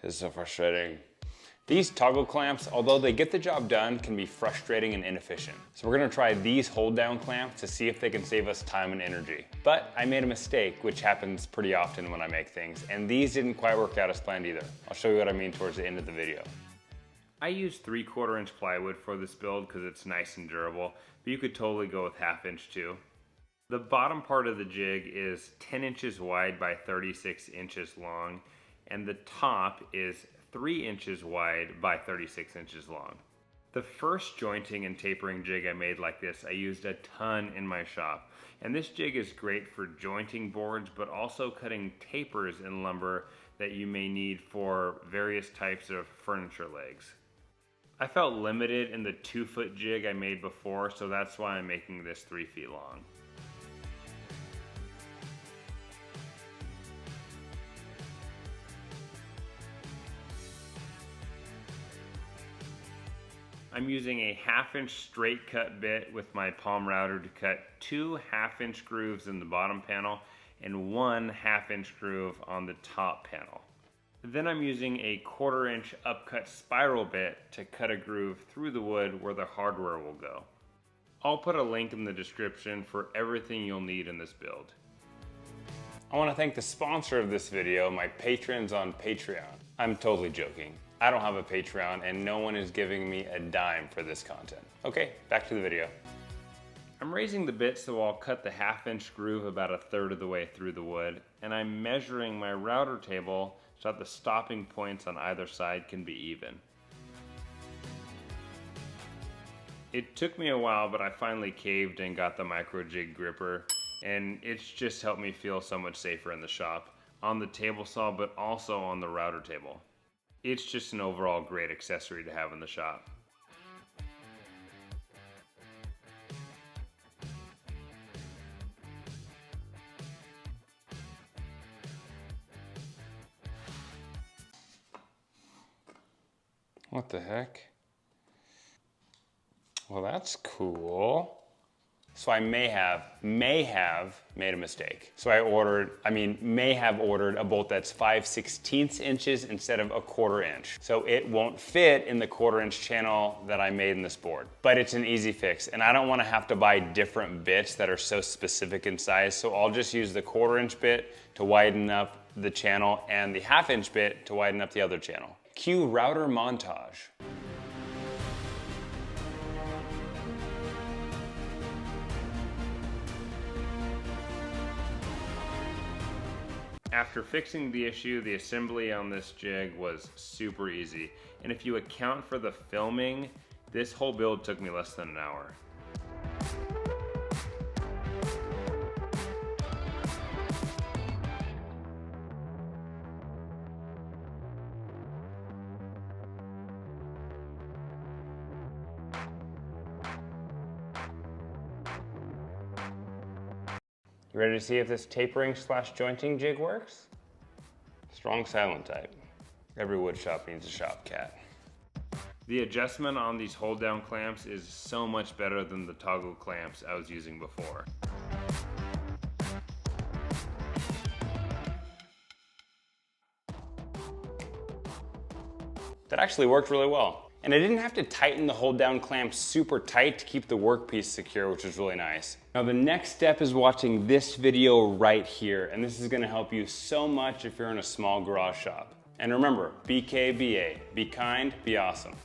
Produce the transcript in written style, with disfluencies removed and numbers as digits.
This is so frustrating. These toggle clamps, although they get the job done, can be frustrating and inefficient. So we're gonna try these hold down clamps to see if they can save us time and energy. But I made a mistake, which happens pretty often when I make things, and these didn't quite work out as planned either. I'll show you what I mean towards the end of the video. I used 3/4 inch plywood for this build because it's nice and durable, but you could totally go with 1/2 inch too. The bottom part of the jig is 10 inches wide by 36 inches long, and the top is 3 inches wide by 36 inches long. The first jointing and tapering jig I made like this, I used a ton in my shop. And this jig is great for jointing boards, but also cutting tapers in lumber that you may need for various types of furniture legs. I felt limited in the 2-foot jig I made before, so that's why I'm making this 3 feet long. I'm using a 1/2 inch straight cut bit with my palm router to cut 2 1/2 inch grooves in the bottom panel and 1 1/2 inch groove on the top panel. Then I'm using a 1/4 inch upcut spiral bit to cut a groove through the wood where the hardware will go. I'll put a link in the description for everything you'll need in this build. I want to thank the sponsor of this video, my patrons on Patreon. I'm totally joking. I don't have a Patreon and no one is giving me a dime for this content. Okay, back to the video. I'm raising the bit so I'll cut the 1/2 inch groove about 1/3 of the way through the wood, and I'm measuring my router table so that the stopping points on either side can be even. It took me a while, but I finally caved and got the micro jig gripper, and it's just helped me feel so much safer in the shop, on the table saw, but also on the router table. It's just an overall great accessory to have in the shop. What the heck? Well, that's cool. So I may have made a mistake. So may have ordered a bolt that's 5/16 inches instead of a 1/4 inch. So it won't fit in the 1/4 inch channel that I made in this board. But it's an easy fix, and I don't want to have to buy different bits that are so specific in size, so I'll just use the 1/4 inch bit to widen up the channel and the 1/2 inch bit to widen up the other channel. Cue router montage. After fixing the issue, the assembly on this jig was super easy. And if you account for the filming, this whole build took me less than an hour. You ready to see if this tapering/jointing jig works? Strong silent type. Every wood shop needs a shop cat. The adjustment on these hold down clamps is so much better than the toggle clamps I was using before. That actually worked really well. And I didn't have to tighten the hold down clamp super tight to keep the workpiece secure, which was really nice. Now the next step is watching this video right here, and this is gonna help you so much if you're in a small garage shop. And remember, BKBA, be kind, be awesome.